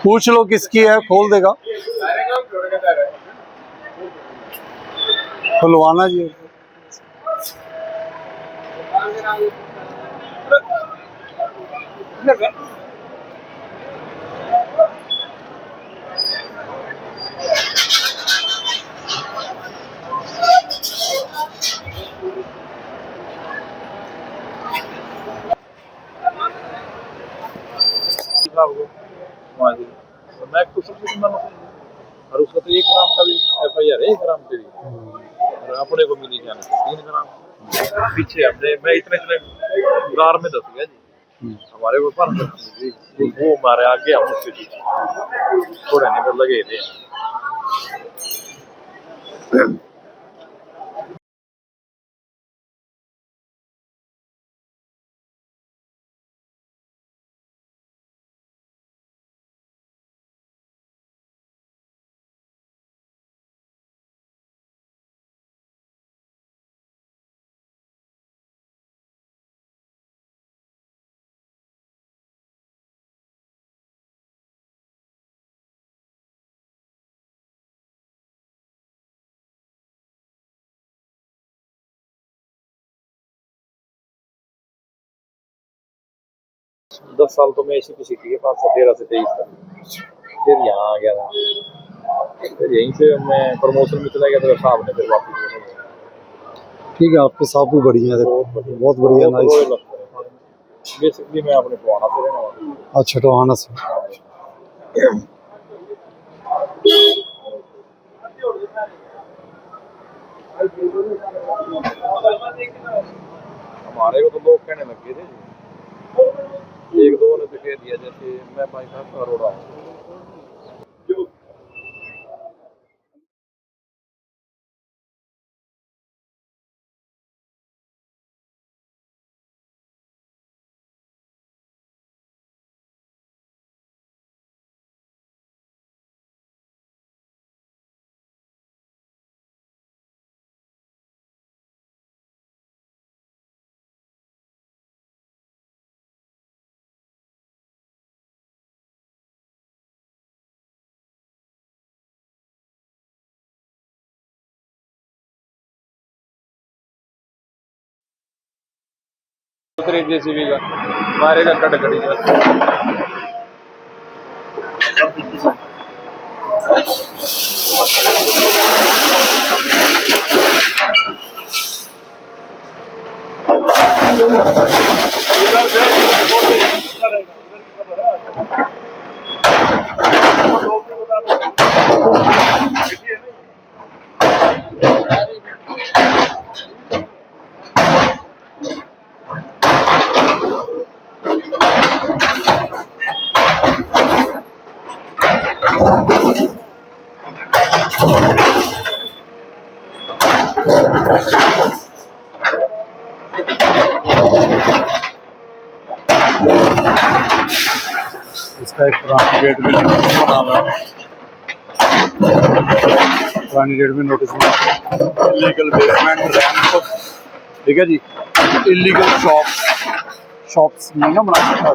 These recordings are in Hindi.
पूछ लो किसकी है, खोल देगा। खुलवाना जी। तो मैं कुछ और उसका तो 1 ग्राम का भी FIR है, 1 ग्राम के भी, और अपने को मिली जाने से 3 ग्राम पीछे हमने, मैं इतने गार में दस गया जी हमारे को पर वो हमारे आगे हम उसके पीछे थोड़े नहीं लगे थे। दस साल तो मैं इसी की सीखी है, 13 से 23 तक, फिर यहाँ आ गया था, फिर यहीं से मैं प्रमोशन में चला गया था, साहब ने फिर वापस। ठीक है, आपके साथ भी बढ़िया है, बहुत बढ़िया, नाइस। बेसिकली मैं अपने टोहाना से रहने वाला हूँ। अच्छा, टोहाना से। हमारे को तो लोग कहने लगे थे, 1-2 ने तो कह दिया जैसे मैं भाई साहब करोड़ा हूँ। दूसरे JCB का मारेगा कटकड़ी इसका एक पुरानी डेट में बना हुआ है, पुरानी डेट में नोटिस इलीगल बेसमेंट रैंप, ठीक है जी, इलीगल शॉप्स नहीं ना बना सकता।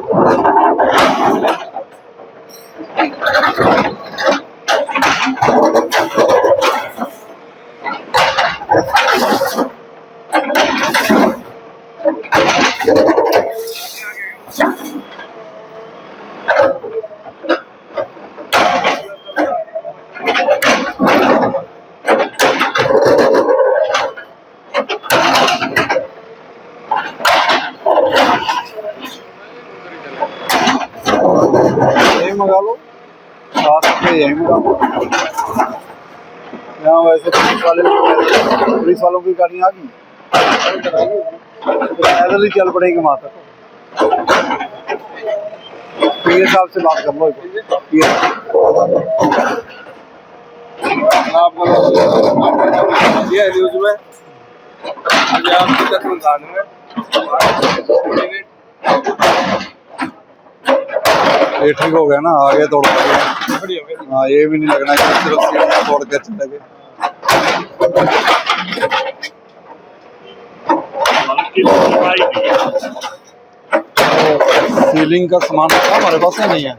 यही मंगा लो, साथ में यही मंगा लो। यहाँ वैसे पुलिस वालों की गाड़ी आ गई, पैदल ही चल पड़ेंगे वहाँ तक। पीए साहब से बात कर लो, न्यूज में ये ठीक हो गया ना, आगे तोड़ गया। हाँ, ये भी नहीं लगना कि सिर्फ सीढ़ियाँ तोड़ के चले गए। सीलिंग का सामान हमारे पास नहीं है।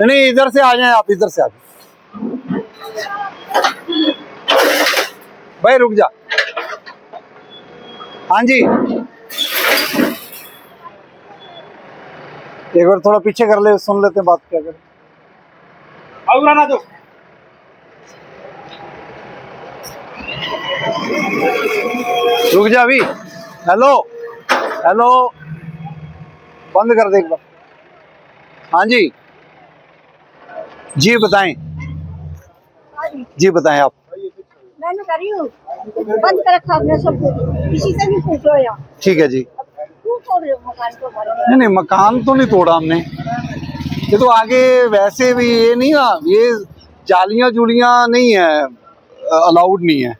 नहीं, इधर से आ जाए आप, इधर से आ जाए भाई, रुक जा। हाँ जी, एक बार थोड़ा पीछे कर ले, सुन लेते हैं बात क्या करें। ना दो, रुक जा अभी। हेलो हेलो, बंद कर दे एक बार। हाँ जी जी, बताएं जी, बताएं आप। मैंने करी हूँ, बंद कर रखा आपने सब कुछ, किसी से भी पूछो या। ठीक है जी। क्यों तोड़ रहे हो मकान को हमारे? नहीं, मकान तो नहीं तोड़ा हमने, ये तो आगे वैसे भी ये नहीं ना, ये जालियां जुलियां नहीं है, अलाउड नहीं है,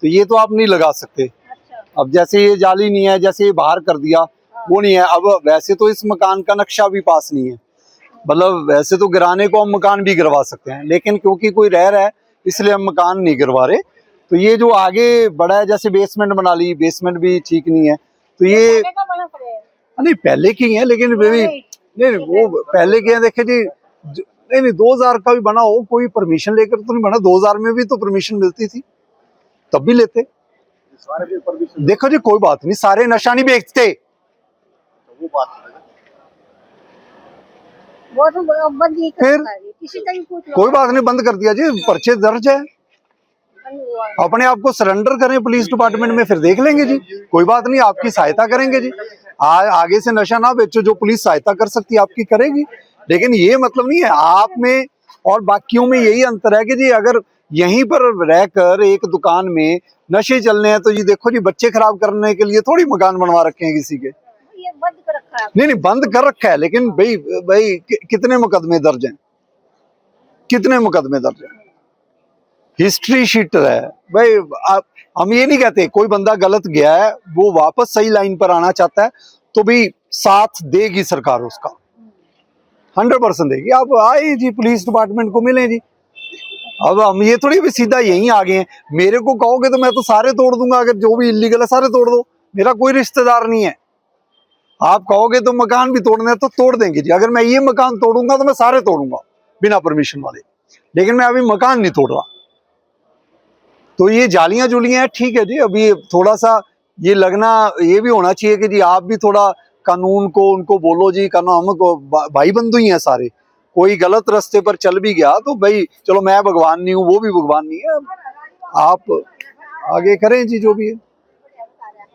तो ये तो आप नहीं लगा सकते। अच्छा। अब जैसे ये जाली नहीं है, जैसे ये बाहर कर दिया, वो नहीं है। अब वैसे तो इस मकान का नक्शा भी पास नहीं है, मतलब वैसे तो गिराने को हम मकान भी गिरवा सकते हैं, लेकिन क्योंकि कोई रह रहा है इसलिए हम मकान नहीं गिरवा रहे। तो ये जो आगे बड़ा है, जैसे बेसमेंट बना ली, बेसमेंट भी ठीक नहीं है, तो ये पहले का बना पड़ेगा। नहीं पहले की है, लेकिन नहीं वो पहले के हैं। देखे जी, नहीं 2000 का भी बना हो, कोई परमिशन लेकर तो नहीं बना। 2000 में भी तो परमिशन मिलती थी, तब भी लेते। देखो जी, कोई बात नहीं, सारे नशा नहीं बेचते, वो तो बंद ही फिर किसी से भी पूछ लो। कोई बात नहीं, बंद कर दिया जी, पर्चे दर्ज है। अपने आप को सरेंडर करें पुलिस डिपार्टमेंट में, फिर देख लेंगे जी, कोई बात नहीं, आपकी सहायता करेंगे जी। आगे से नशा ना बेचो, जो पुलिस सहायता कर सकती है आपकी करेगी, लेकिन ये मतलब नहीं है आप में और बाकियों में यही अंतर है कि जी अगर यहीं पर रहकर एक दुकान में नशे चलने हैं तो जी देखो जी, बच्चे खराब करने के लिए थोड़ी मकान बनवा रखे हैं किसी के। ये बंद कर रखा है। नहीं बंद कर रखा है, लेकिन भाई कितने मुकदमे दर्ज हैं, कितने मुकदमे दर्ज हैं, हिस्ट्री शीटर है भाई। हम ये नहीं कहते कोई बंदा गलत गया है, वो वापस सही लाइन पर आना चाहता है तो भी साथ देगी सरकार उसका, 100% देगी। आप आए जी, पुलिस डिपार्टमेंट को मिले जी। अब हम ये थोड़ी भी सीधा यहीं आ गए हैं, मेरे को कहोगे तो मैं तो सारे तोड़ दूंगा, अगर जो भी इलीगल है सारे तोड़ दो, मेरा कोई रिश्तेदार नहीं है। आप कहोगे तो मकान भी तोड़ना है तो तोड़ देंगे जी, अगर मैं ये मकान तोड़ूंगा तो मैं सारे तोड़ूंगा बिना परमिशन वाले, लेकिन मैं अभी मकान नहीं तोड़ रहा। तो ये जालियां जुलियां हैं, ठीक है जी। अभी थोड़ा सा ये लगना ये भी होना चाहिए कि जी आप भी थोड़ा कानून को उनको बोलो जी, कानून हमको भाई बंधु ही हैं सारे, कोई गलत रास्ते पर चल भी गया तो भाई चलो, मैं भगवान नहीं हूँ, वो भी भगवान नहीं है, आप आगे करें जी जो भी है।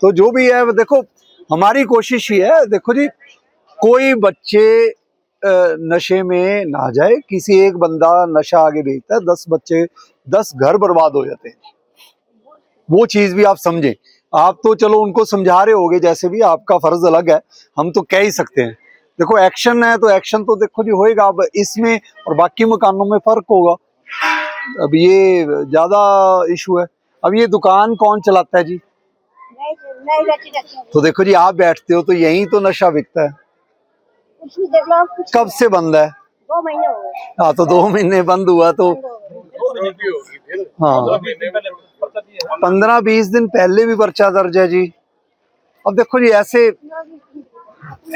तो जो भी है देखो, हमारी कोशिश ही है, देखो जी, कोई बच्चे नशे में ना जाए। किसी एक बंदा नशा आगे भेजता है, 10 बच्चे 10 घर बर्बाद हो जाते हैं, वो चीज भी आप समझें। आप तो चलो उनको समझा रहे होगे, जैसे भी आपका फर्ज अलग है, हम तो कह ही सकते हैं। देखो एक्शन है तो एक्शन तो देखो जी होएगा। अब इसमें और बाकी मकानों में फर्क होगा, अब ये ज्यादा इशू है। अब ये दुकान कौन चलाता है जी? नहीं, तो देखो जी, आप बैठते हो तो यहीं तो नशा बिकता है। देख लो, कब से बंद है? 2 महीने हो गए। हाँ, तो 2 महीने बंद हुआ तो हाँ, 15-20 दिन पहले भी पर्चा दर्ज है जी। अब देखो जी, ऐसे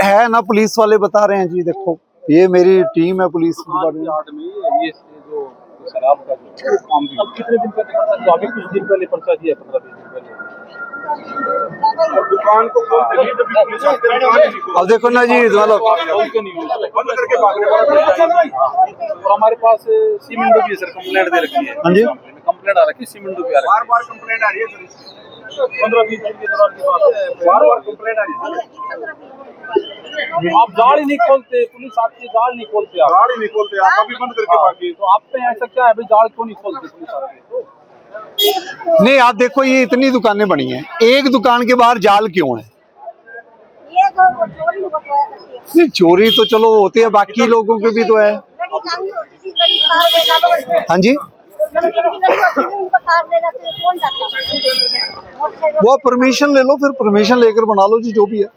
है ना, पुलिस वाले बता रहे हैं जी, देखो ये मेरी टीम है पुलिस डिपार्टमेंट। आठ में ये जो शराब का जो काम भी, अब कितने दिन पहले पर्चा, तो अभी कुछ दिन पहले पर्चा दिया, 15-20 दिन पहले। और दुकान को खोलते ही जब पुलिस आती है, दुकान ही नहीं खोलते। अब देखो ना जी, मतलब खोलते नहीं होते, बंद करके भागने वाले। और हमारे पास सीमेंट भी है सर, कंप्लेंट दे रखी है। हाँ जी। कंप्लेंट आ रखी है, सीमेंट भी आ रखी है। बार-बार कंप्लेंट आ रही है सर, 15-20 दिन के दौरान की बात है, बार-बार कंप्लेंट आ रही है। आप जाल ही नहीं खोलते, पुलिस आती है, जाल नहीं खोलते, आप जाल ही नहीं खोलते, आप अभी बंद करके भागे। तो आप पे ऐसा क्या है भाई, जाल क्यों नहीं खोलते पुलिस आती है तो? नहीं, आप देखो ये इतनी दुकानें बनी हैं, एक दुकान के बाहर जाल क्यों है? ये तो चोरी बतवाया करती है। नहीं, चोरी तो चलो होती है, बाकी लोगों के भी तो है। लड़की काम होती थी, लड़की कार देगा तो हाँ जी, लड़की की लड़की होती थी, उनका कार देगा तो कौन जाता? वो परमिशन ले लो, फिर परमिशन लेकर बना लो जी, जो भी है।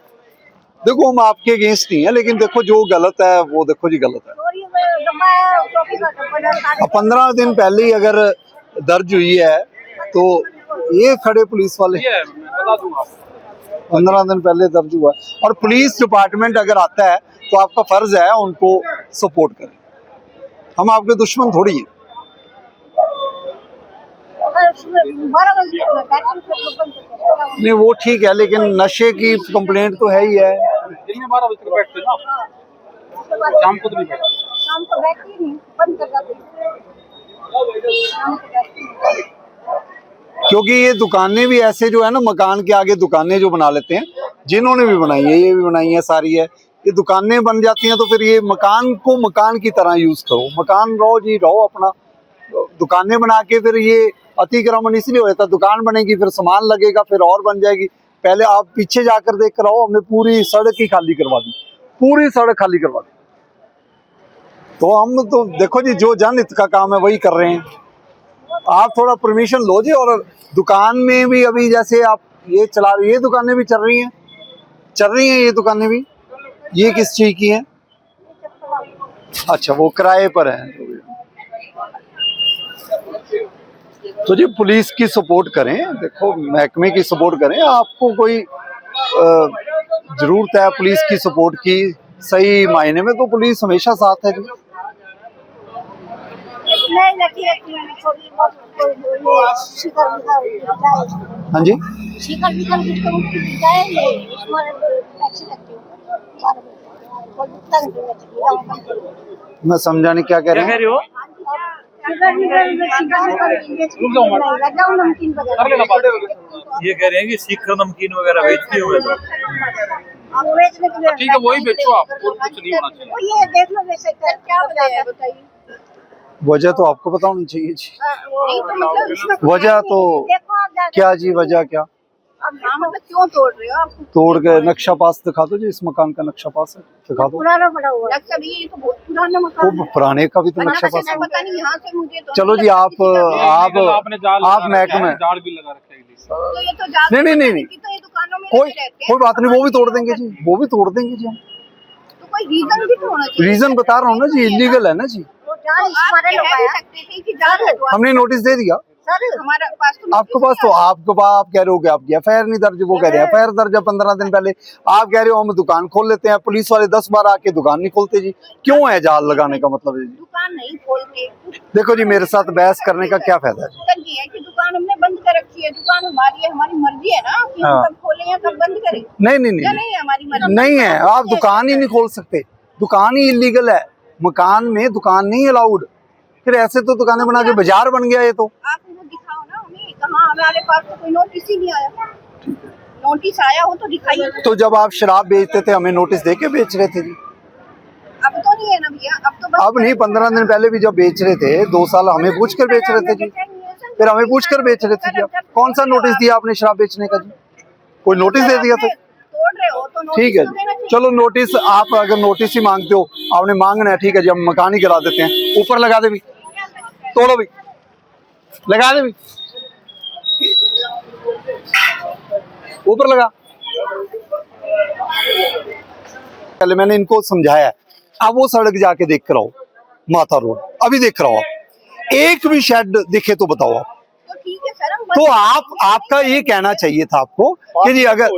देखो हम आपके अगेंस्ट नहीं है, लेकिन देखो जो गलत है वो देखो जी गलत है। चोरी में डब्बा है, टॉफी का डब्बा डालता है। अब 15 दिन पहले ही अगर दर्ज हुई है तो ये खड़े पुलिस वाले, ये मैं बता दूंगा आपको। 15 दिन पहले दर्ज हुआ है। और पुलिस डिपार्टमेंट अगर आता है तो आपका फर्ज है उनको सपोर्ट करें, हम आपके दुश्मन थोड़ी हैं। अगर उसमें 12 बजे तक बैटरी से बंद करके नहीं वो ठीक है, लेकिन नशे की कंप्लेंट तो है ही है। दिन में 12 बजे तक बैठते हैं ना, उसके बाद शाम को तो नहीं बैठते। शाम को बैटरी नहीं बंद कर जाते हैं। शाम को बैटरी नहीं। क्योंकि ये दुकानें भी ऐसे जो है ना, मकान के आगे दुकानें जो बना लेते हैं, जिन्होंने भी बनाई है, ये भी बनाई है सारी है, ये दुकानें बन जाती हैं तो फिर ये मकान को मकान की तरह यूज करो, मकान रहो जी, रहो अपना। दुकानें बना के फिर ये अतिक्रमण इसलिए होता है, दुकान बनेगी फिर सामान लगेगा, फिर और बन जाएगी। पहले आप पीछे जाकर देख कर आओ, हमने पूरी सड़क ही खाली करवा दी, पूरी सड़क खाली करवा दी। तो हम तो देखो जी, जो जनहित का काम है वही कर रहे हैं। आप थोड़ा परमिशन लो जी। और दुकान में भी अभी जैसे आप ये चला रही, ये दुकानें भी चल रही हैं ये दुकानें भी। ये किस चीज की हैं? अच्छा, वो किराए पर है। तो जी पुलिस की सपोर्ट करें, देखो महकमे की सपोर्ट करें। आपको कोई जरूरत है पुलिस की सपोर्ट की सही मायने में, तो पुलिस हमेशा साथ है जी। नहीं लड़की रहती है, छोटी बहुत शिकर बिकर हाँ जी, शिकर बिकर कुछ जाए ये इसमें अच्छी लगती है। 12 बजे और दुखता नहीं। मैं समझा नहीं क्या कह रहे हैं। हो? नमकीन कर लेना बात। ये कह रहे हैं कि शिखर नमकीन वगैरह बेचती हो तो ठीक है, वही बेचो आप, और कुछ नहीं होना चाहिए। ये देख लो वैसे क्या वजह है बताइए। वजह तो आपको पता होनी चाहिए जी। नहीं तो मतलब इसमें वजह तो देखो आप जाके क्या जी, वजह क्या? अब मतलब क्यों तोड़ रहे हो आप? तोड़ के नक्शा पास दिखा दो जी, इस मकान का नक्शा पास है, दिखा दो। पुराना पड़ा हुआ है। नक्शा भी ये तो बहुत पुराना मकान वो पुराने का भी तो नक्शा पास है। पता नहीं यहाँ से मुझे तो चलो जी, आप आपने जाल महकमे, जाल भी लगा रखा है। तो ये तो जाल नहीं तो ये दुकानों में कोई रहते हैं। कोई बात नहीं, वो भी तोड़ देंगे जी, वो भी तोड़ देंगे जी हम। तो कोई रीजन भी तो होना चाहिए। रीजन बता रहा हूँ ना जी, इलीगल है ना जी। तो जाल इस बारे लगाया सकते थे कि जाल हटवा। हमने नोटिस दे दिया सर हमारे पास तो आपके पास, तो आपके पास आप कह रहे हो कि आपकी एफआईआर नहीं दर्ज, वो कह रहे हैं एफआईआर दर्ज है 15 दिन पहले। आप कह रहे हो हम दुकान खोल लेते हैं, पुलिस वाले 10 बार आके दुकान नहीं खोलते जी। क्यों है जाल लगाने का मतलब है जी? दुकान नहीं खोलते। देखो जी, मेरे साथ बहस करने का क्या फायदा है? सर ये है कि दुकान हमने बंद कर रखी है। दुकान हमारी है, हमारी मर्जी है ना कि हम हाँ। कब खोलें या कब बंद करें। नहीं नहीं या नहीं, नहीं हमारी मर्जी नहीं है, आप दुकान ही नहीं खोल सकते, दुकान ही इलीगल है। मकान में दुकान नहीं अलाउड, फिर ऐसे तो दुकानें बना के बाजार बन गया ये तो। आप वो दिखाओ ना हमें, कहाँ हमारे पास तो कोई नोटिस ही नहीं आया। नोटिस आया हो तो दिखाइए। तो जब आप शराब बेचते थे हमें नोटिस दे के बेच रहे थे जी। अब तो नहीं है ना भैया, अब तो बस अब नहीं, 15 दिन पहले भी जब बेच रहे थे, 2 साल हमें पूछ कर बेच रहे थे जी, फिर हमें पूछ कर बेच रहे थे जी। आप कौन सा नोटिस दिया आपने शराब बेचने का जी? कोई नोटिस दे दिया था? तोड़ रहे हो तो ठीक है जी, चलो नोटिस, आप अगर नोटिस ही मांगते हो, आपने मांगना है, ठीक है जी, हम मकान ही गिरा देते हैं। ऊपर लगा दे भी, तोड़ो भी, लगा दे भी, ऊपर लगा। पहले मैंने इनको समझाया है, अब वो सड़क जाके देख कर आओ, माता रोड अभी देख रहा हो आप, एक भी शेड दिखे तो बताओ आप। तो ठीक है सर, हम तो आपका ये कहना चाहिए था आपको कि जी अगर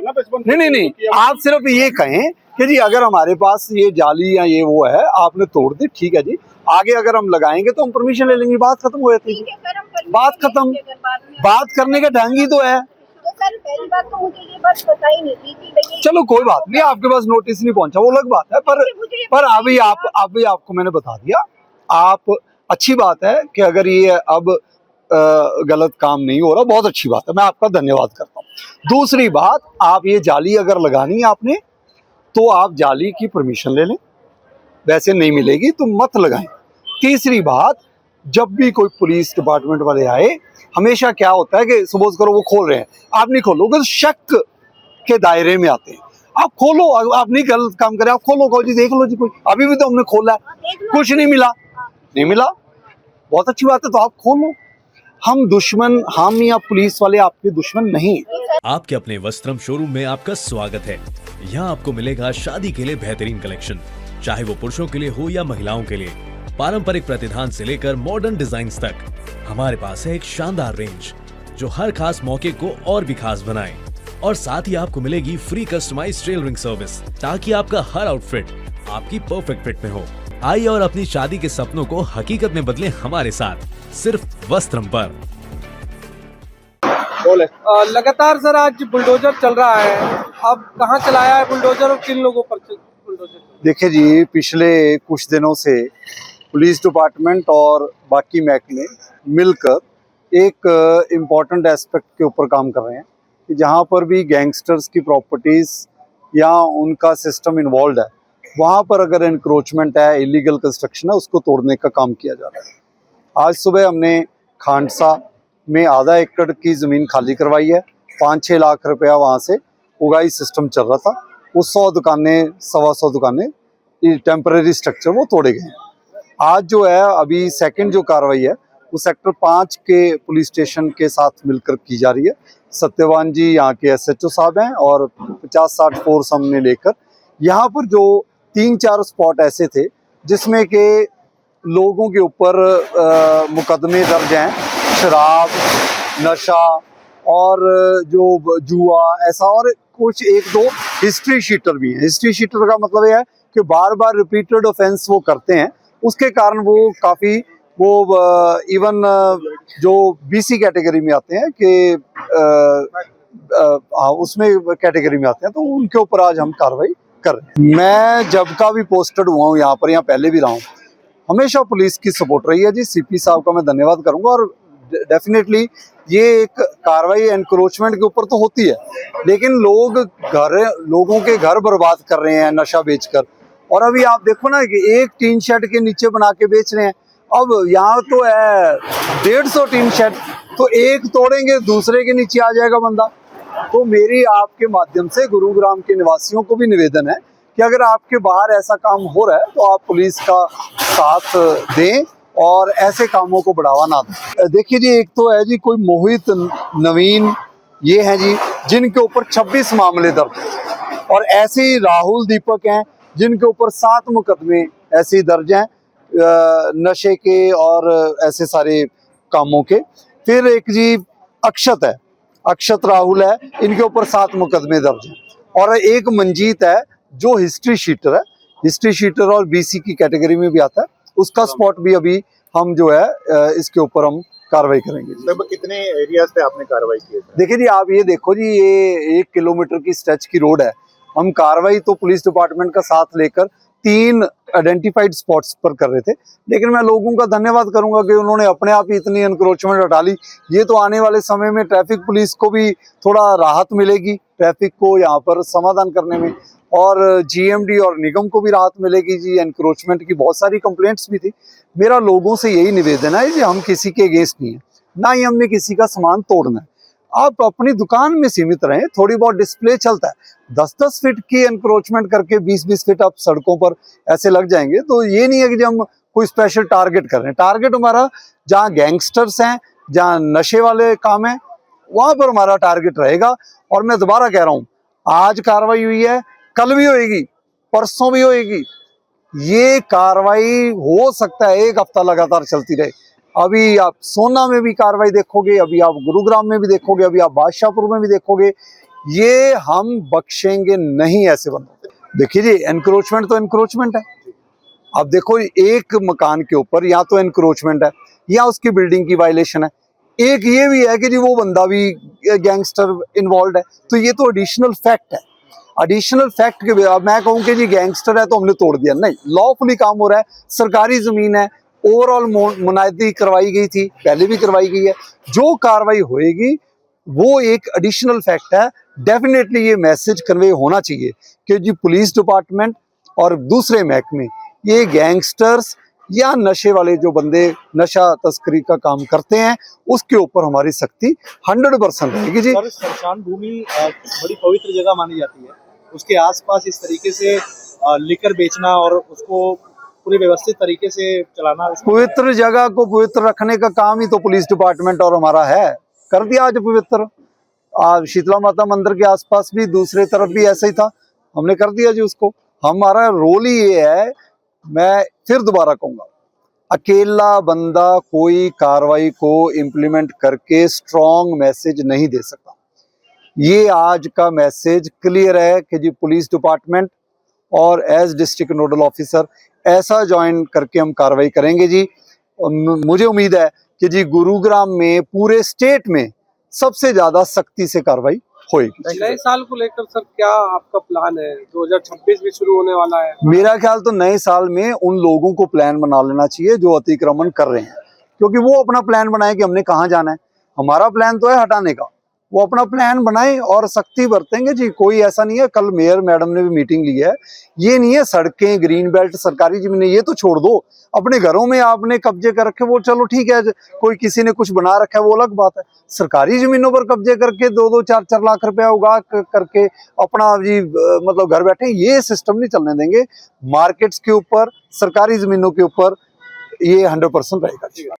नहीं, आप सिर्फ ये कहें कि जी अगर हमारे पास ये जाली या ये वो है, आपने तोड़ दी, ठीक है जी, आगे अगर हम लगाएंगे तो हम परमिशन ले लेंगे, बात खत्म हो जाती है। ठीक है सर, हम कर बात लेंगे, खत्म। अगर बाद में बात करने का ढंग ही तो है। तो सर पहली बात तो मुझे ये बात पता ही नहीं थी कि भाई चलो कोई बात नहीं, आपके पास नोटिस नहीं पहुंचा, वो अलग बात है, पर अभी आपको मैंने बता दिया। आप, अच्छी बात है कि अगर ये अब गलत काम नहीं हो रहा, बहुत अच्छी बात है, मैं आपका धन्यवाद करता हूँ। दूसरी बात, आप ये जाली अगर लगानी है आपने, तो आप जाली की परमिशन ले लें, वैसे नहीं मिलेगी तो मत लगाएं। तीसरी बात, जब भी कोई पुलिस डिपार्टमेंट वाले आए, हमेशा क्या होता है कि सपोज करो वो खोल रहे हैं, आप नहीं खोलोगे तो शक के दायरे में आते हैं। आप खोलो, आप नहीं गलत काम करें, आप खोलो, कहो जी देख लो जी, कोई अभी भी तो हमने खोला है, कुछ नहीं मिला, नहीं मिला, बहुत अच्छी बात है, तो आप खोलो। हम दुश्मन, हम या पुलिस वाले आपके दुश्मन नहीं है। आपके अपने वस्त्रम शोरूम में आपका स्वागत है। यहाँ आपको मिलेगा शादी के लिए बेहतरीन कलेक्शन, चाहे वो पुरुषों के लिए हो या महिलाओं के लिए, पारंपरिक प्रतिधान से लेकर मॉडर्न डिजाइन तक। हमारे पास है एक शानदार रेंज जो हर खास मौके को और भी खास बनाए, और साथ ही आपको मिलेगी फ्री कस्टमाइज टेलरिंग सर्विस, ताकि आपका हर आउटफिट आपकी परफेक्ट फिट में हो। आइए और अपनी शादी के सपनों को हकीकत में बदलें हमारे साथ, सिर्फ वस्त्रम पर। बोले लगातार सर आज बुलडोजर चल रहा है, अब कहाँ चलाया है बुलडोजर और किन लोगों पर बुलडोजर? देखिए जी, पिछले कुछ दिनों से पुलिस डिपार्टमेंट और बाकी महकमे मिलकर एक इम्पॉर्टेंट एस्पेक्ट के ऊपर काम कर रहे हैं कि जहाँ पर भी गैंगस्टर्स की प्रॉपर्टीज़ या उनका सिस्टम इन्वॉल्व है, वहाँ पर अगर एनक्रोचमेंट है, इलीगल कंस्ट्रक्शन है, उसको तोड़ने का काम किया जा रहा है। आज सुबह हमने खांडसा में आधा एकड़ की ज़मीन खाली करवाई है, 5-6 लाख रुपया वहाँ से उगाई सिस्टम चल रहा था, वो 100 दुकानें, 125 दुकानें, टेम्परेरी स्ट्रक्चर वो तोड़े गए हैं। आज जो है अभी सेकंड जो कार्रवाई है वो सेक्टर 5 के पुलिस स्टेशन के साथ मिलकर की जा रही है। सत्यवान जी यहाँ के SHO साहब हैं और 50-60 फोर्स हमने लेकर, यहाँ पर जो 3-4 स्पॉट ऐसे थे जिसमें के लोगों के ऊपर मुकदमे दर्ज हैं, शराब, नशा और जो जुआ, ऐसा, और कुछ 1-2 हिस्ट्री शीटर भी हैं। हिस्ट्री शीटर का मतलब यह है कि बार बार रिपीटेड ऑफेंस वो करते हैं, उसके कारण वो काफ़ी इवन जो BC कैटेगरी में आते हैं कि उसमें कैटेगरी में आते हैं, तो उनके ऊपर आज हम कार्रवाई कर रहे हैं। मैं जब का भी पोस्टेड हुआ हूँ यहाँ पर, यहाँ पहले भी रहा हूँ, हमेशा पुलिस की सपोर्ट रही है जी। CP साहब का मैं धन्यवाद करूँगा, और डेफिनेटली ये एक कार्रवाई एनक्रोचमेंट के ऊपर तो होती है, लेकिन लोगों के घर बर्बाद कर रहे हैं नशा बेचकर। और अभी आप देखो ना कि एक टीन शेड के नीचे बना के बेच रहे हैं, अब यहाँ तो है 150 टीन शेड, तो एक तोड़ेंगे दूसरे के नीचे आ जाएगा बंदा। तो मेरी आपके माध्यम से गुरुग्राम के निवासियों को भी निवेदन है कि अगर आपके बाहर ऐसा काम हो रहा है तो आप पुलिस का साथ दें और ऐसे कामों को बढ़ावा ना दें। देखिए जी, एक तो है जी कोई मोहित, नवीन, ये हैं जी जिनके ऊपर 26 मामले दर्ज हैं, और ऐसे ही राहुल, दीपक हैं जिनके ऊपर 7 मुकदमे ऐसे ही दर्ज हैं नशे के और ऐसे सारे कामों के। फिर एक जी अक्षत है, अक्षत राहुल है, इनके ऊपर 7 मुकदमे दर्ज हैं, और एक मंजीत है जो हिस्ट्री शीटर है, हिस्ट्री शीटर और BC की कैटेगरी में भी आता है, उसका स्पॉट भी अभी हम जो है इसके ऊपर हम कार्रवाई करेंगे। लगभग कितने एरियाज पे आपने कार्रवाई की है? देखिए जी, आप ये देखो जी, ये 1 किलोमीटर की स्ट्रेच की रोड है। हम कार्रवाई तो पुलिस डिपार्टमेंट का साथ लेकर 3 आइडेंटिफाइड स्पॉट्स पर कर रहे थे, लेकिन मैं लोगों का धन्यवाद करूंगा कि उन्होंने अपने आप ही इतनी एनक्रोचमेंट हटा ली। ये तो आने वाले समय में ट्रैफिक पुलिस को भी थोड़ा राहत मिलेगी, ट्रैफिक को यहाँ पर समाधान करने में, और GMD और निगम को भी राहत मिलेगी जी। एनक्रोचमेंट की बहुत सारी कंप्लेंट्स भी थी। मेरा लोगों से यही निवेदन है कि हम किसी के अगेंस्ट नहीं है, ना ही हमने किसी का सामान तोड़ना है। आप अपनी दुकान में सीमित रहें, थोड़ी बहुत डिस्प्ले चलता है। 10-10 फीट की एनक्रोचमेंट करके 20-20 फीट आप सड़कों पर ऐसे लग जाएंगे, तो ये नहीं है कि हम कोई स्पेशल टारगेट कर रहे हैं। टारगेट हमारा जहाँ गैंगस्टर्स हैं, जहाँ नशे वाले काम हैं, वहाँ पर हमारा टारगेट रहेगा। और मैं दोबारा कह रहा हूँ, आज कार्रवाई हुई है, कल भी होएगी, परसों भी होएगी। ये कार्रवाई हो सकता है 1 हफ्ता लगातार चलती रहे। अभी आप सोना में भी कार्रवाई देखोगे, अभी आप गुरुग्राम में भी देखोगे, अभी आप बादशाहपुर में भी देखोगे। ये हम बख्शेंगे नहीं ऐसे बंदों। देखिए जी, एनक्रोचमेंट तो एनक्रोचमेंट है। अब देखो, एक मकान के ऊपर या तो एनक्रोचमेंट है या उसकी बिल्डिंग की वायलेशन है, एक ये भी है कि जी वो बंदा भी गैंगस्टर इन्वॉल्व है, तो ये तो एडिशनल फैक्ट है। एडिशनल फैक्ट के अब मैं कहूँ कि जी गैंगस्टर है तो हमने तोड़ दिया, नहीं, लॉफुली काम हो रहा है, सरकारी जमीन है, ओवरऑल मुनादी करवाई गई थी, पहले भी करवाई गई है, जो कार्रवाई होएगी वो एक एडिशनल फैक्ट है। डेफिनेटली ये मैसेज कन्वे होना चाहिए कि जी पुलिस डिपार्टमेंट और दूसरे महकमे ये गैंगस्टर्स या नशे वाले जो बंदे नशा तस्करी का काम करते हैं उसके ऊपर हमारी सख्ती 100% रहेगी जी। सर, शमशान भूमि बड़ी पवित्र जगह मानी जाती है, उसके आसपास इस तरीके से लिकर बेचना और उसको पूरे व्यवस्थित तरीके से चलाना, पवित्र जगह को पवित्र रखने का काम ही तो पुलिस डिपार्टमेंट और हमारा है, कर दिया आज पवित्र। आज शीतला माता मंदिर के आसपास भी दूसरे तरफ भी ऐसा ही था, हमने कर दिया जी उसको। हमारा रोल ही ये है, मैं फिर दोबारा कहूंगा, अकेला बंदा कोई कार्रवाई को इम्प्लीमेंट करके स्ट्रॉन्ग मैसेज नहीं दे सकता। ये आज का मैसेज क्लियर है कि जी पुलिस डिपार्टमेंट और एज डिस्ट्रिक्ट नोडल ऑफिसर ऐसा ज्वाइन करके हम कार्रवाई करेंगे जी। मुझे उम्मीद है कि जी गुरुग्राम में पूरे स्टेट में सबसे ज्यादा सख्ती से कार्रवाई होगी। नए साल को लेकर सर क्या आपका प्लान है? 2026 भी शुरू होने वाला है। मेरा ख्याल तो नए साल में उन लोगों को प्लान बना लेना चाहिए जो अतिक्रमण कर रहे हैं, क्योंकि वो अपना प्लान बनाए कि हमने कहाँ जाना है। हमारा प्लान तो है हटाने का, वो अपना प्लान बनाए और सख्ती बरतेंगे जी। कोई ऐसा नहीं है, कल मेयर मैडम ने भी मीटिंग ली है, ये नहीं है सड़कें, ग्रीन बेल्ट, सरकारी जमीनें ये तो छोड़ दो, अपने घरों में आपने कब्जे कर रखे वो चलो ठीक है, कोई किसी ने कुछ बना रखा है वो अलग बात है। सरकारी जमीनों पर कब्जे करके 2-2, 4-4 लाख रुपया उगा करके अपना जी मतलब घर बैठे, ये सिस्टम नहीं चलने देंगे। मार्केट्स के ऊपर, सरकारी जमीनों के ऊपर ये 100% रहेगा।